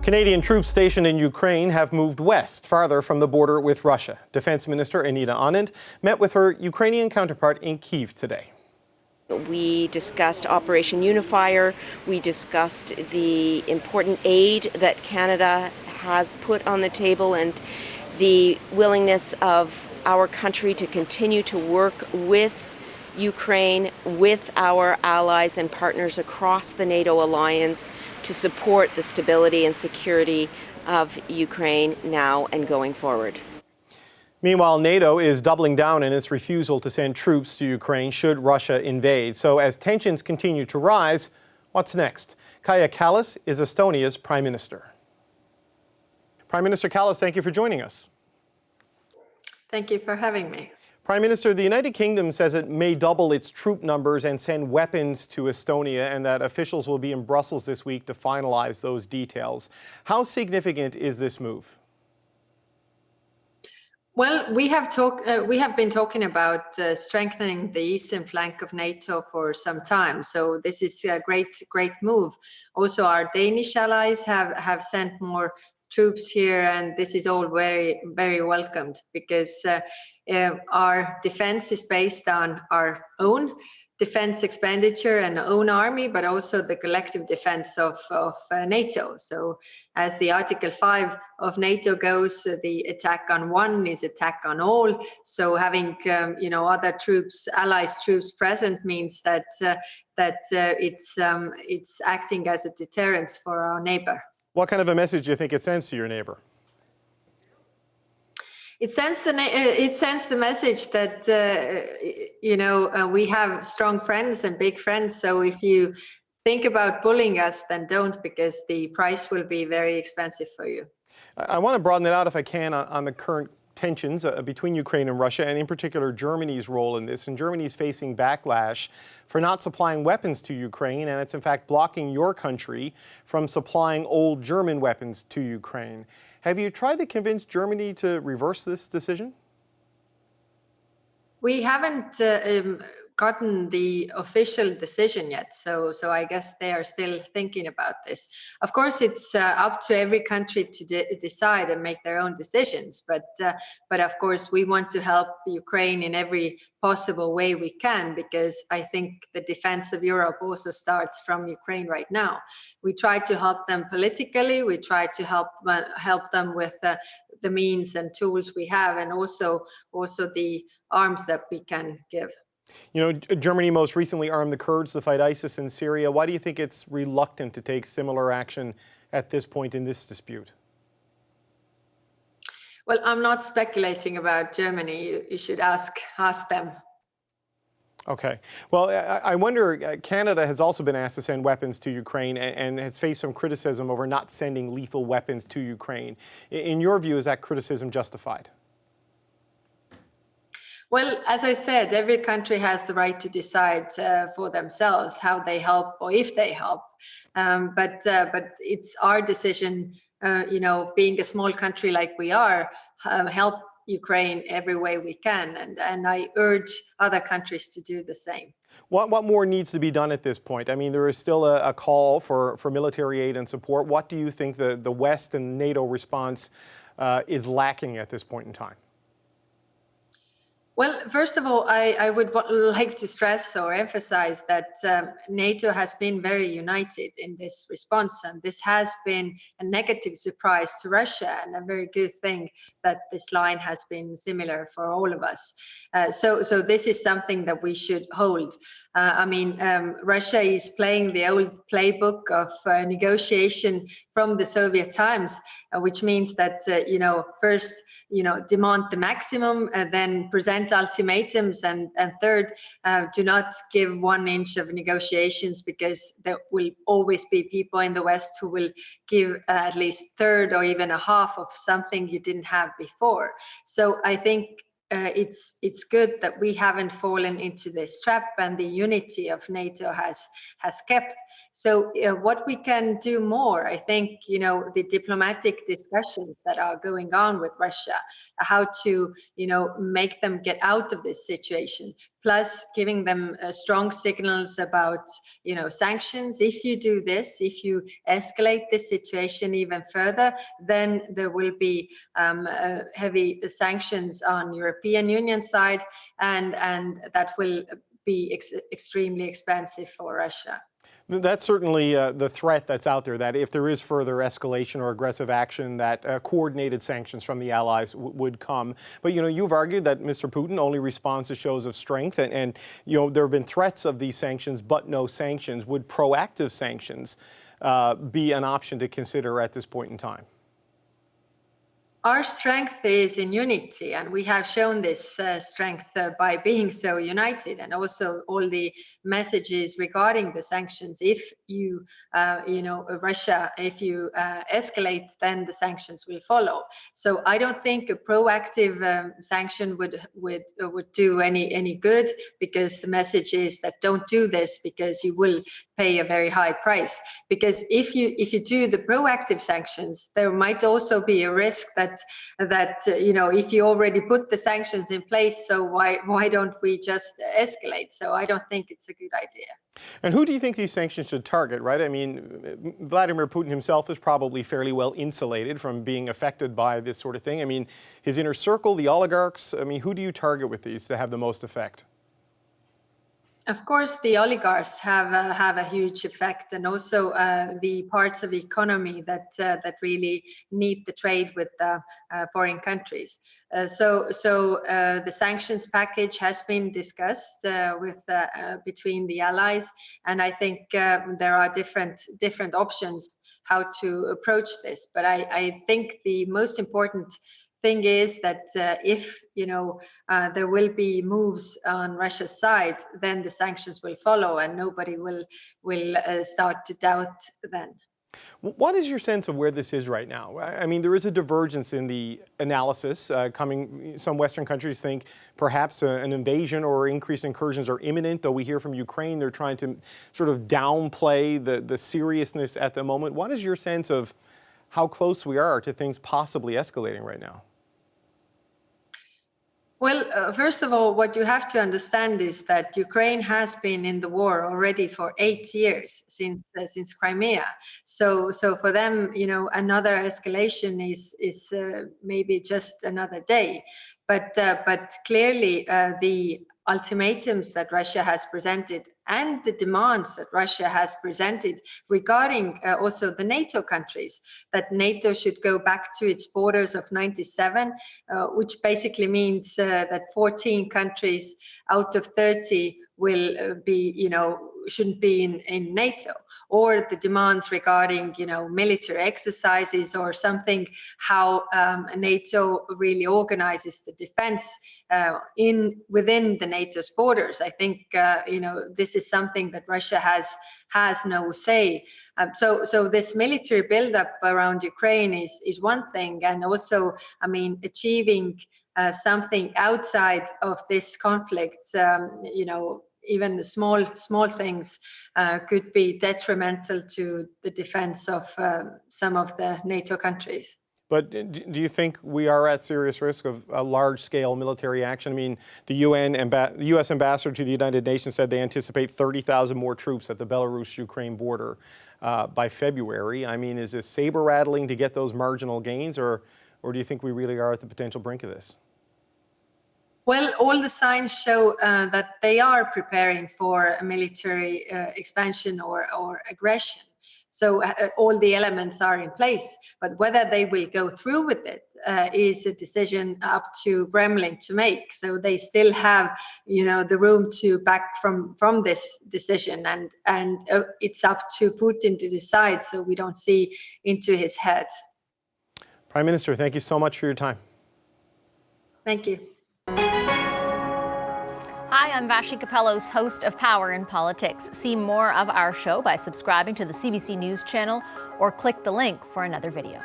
Canadian troops stationed in Ukraine have moved west, farther from the border with Russia. Defense Minister Anita Anand met with her Ukrainian counterpart in Kyiv today. We discussed Operation Unifier. We discussed the important aid that Canada has put on the table and the willingness of our country to continue to work with Ukraine, with our allies and partners across the NATO alliance to support the stability and security of Ukraine now and going forward. Meanwhile, NATO is doubling down in its refusal to send troops to Ukraine should Russia invade. So as tensions continue to rise, what's next? Kaja Kallas is Estonia's Prime Minister. Prime Minister Kallas, thank you for joining us. Thank you for having me. Prime Minister, the United Kingdom says it may double its troop numbers and send weapons to Estonia, and that officials will be in Brussels this week to finalize those details. How significant is this move? Well, we have been talking about strengthening the eastern flank of NATO for some time. So this is a great move. Also, our Danish allies have sent more troops here, and this is all very welcomed because our defense is based on our own defense expenditure and own army, but also the collective defense of NATO. So as the Article 5 of NATO goes, the attack on one is attack on all. So having other troops, allies troops present means that it's acting as a deterrent for our neighbor. What kind of a message do you think it sends to your neighbor? It sends the message that we have strong friends and big friends. So if you think about bullying us, then don't, because the price will be very expensive for you. I want to broaden it out, if I can, on the current tensions between Ukraine and Russia, and in particular Germany's role in this. And Germany's facing backlash for not supplying weapons to Ukraine, and it's in fact blocking your country from supplying old German weapons to Ukraine. Have you tried to convince Germany to reverse this decision? We haven't gotten the official decision yet, so I guess they are still thinking about this. Of course, it's up to every country to decide and make their own decisions, but of course we want to help Ukraine in every possible way we can, because I think the defense of Europe also starts from Ukraine right now. We try to help them politically, we try to help them with the means and tools we have, and also the arms that we can give. You know, Germany most recently armed the Kurds to fight ISIS in Syria. Why do you think it's reluctant to take similar action at this point in this dispute? Well, I'm not speculating about Germany. You should ask them. Okay. Well, I wonder, Canada has also been asked to send weapons to Ukraine and has faced some criticism over not sending lethal weapons to Ukraine. In your view, is that criticism justified? Well, as I said, every country has the right to decide for themselves how they help or if they help. But it's our decision, being a small country like we are, help Ukraine every way we can. And I urge other countries to do the same. What more needs to be done at this point? I mean, there is still a call for military aid and support. What do you think the West and NATO response is lacking at this point in time? Well, first of all, I would like to stress or emphasize that NATO has been very united in this response, and this has been a negative surprise to Russia, and a very good thing that this line has been similar for all of us. So this is something that we should hold. Russia is playing the old playbook of negotiation from the Soviet times, which means that first demand the maximum, and then present ultimatums, and third, do not give 1 inch of negotiations, because there will always be people in the West who will give at least third or even a half of something you didn't have before. So I think it's good that we haven't fallen into this trap, and the unity of NATO has kept. So what we can do more, I think, the diplomatic discussions that are going on with Russia, how to, make them get out of this situation, plus giving them strong signals about, sanctions. If you do this, if you escalate this situation even further, then there will be heavy sanctions on European Union side, and that will be extremely expensive for Russia. That's certainly the threat that's out there, that if there is further escalation or aggressive action, that coordinated sanctions from the allies would come. But, you've argued that Mr. Putin only responds to shows of strength, and there have been threats of these sanctions, but no sanctions. Would proactive sanctions be an option to consider at this point in time? Our strength is in unity, and we have shown this strength by being so united, and also all the messages regarding the sanctions. If you, Russia, if you escalate, then the sanctions will follow. So I don't think a proactive sanction would do any good, because the message is that don't do this because you will pay a very high price. Because if you do the proactive sanctions, there might also be a risk that if you already put the sanctions in place, so why don't we just escalate? So I don't think it's a good idea. And who do you think these sanctions should target, right? I mean, Vladimir Putin himself is probably fairly well insulated from being affected by this sort of thing. I mean, his inner circle, the oligarchs, I mean, who do you target with these to have the most effect? Of course, the oligarchs have a huge effect, and also the parts of the economy that really need the trade with foreign countries. So the sanctions package has been discussed between the allies, and I think there are different options how to approach this. But I think the most important thing is that if there will be moves on Russia's side, then the sanctions will follow, and nobody will start to doubt then. What is your sense of where this is right now? I mean, there is a divergence in the analysis coming. Some Western countries think perhaps an invasion or increased incursions are imminent, though we hear from Ukraine they're trying to sort of downplay the seriousness at the moment. What is your sense of how close we are to things possibly escalating right now? Well, first of all, what you have to understand is that Ukraine has been in the war already for 8 years, since Crimea. So for them, another escalation is maybe just another day. But clearly, the ultimatums that Russia has presented and the demands that Russia has presented regarding also the NATO countries, that NATO should go back to its borders of 97, which basically means that 14 countries out of 30 will be, shouldn't be in NATO, or the demands regarding, military exercises or something, how NATO really organizes the defense within the NATO's borders. I think, this is something that Russia has no say. So this military buildup around Ukraine is one thing, and also, achieving something outside of this conflict, even the small things could be detrimental to the defense of some of the NATO countries. But do you think we are at serious risk of a large-scale military action? I mean, the U.S. ambassador to the United Nations said they anticipate 30,000 more troops at the Belarus-Ukraine border by February. I mean, is this saber-rattling to get those marginal gains, or do you think we really are at the potential brink of this? Well, all the signs show that they are preparing for a military expansion or aggression. So all the elements are in place, but whether they will go through with it is a decision up to Kremlin to make. So they still have, the room to back from this decision, and it's up to Putin to decide. So we don't see into his head. Prime Minister, thank you so much for your time. Thank you. Hi, I'm Vashi Capellos, host of Power in Politics. See more of our show by subscribing to the CBC News channel or click the link for another video.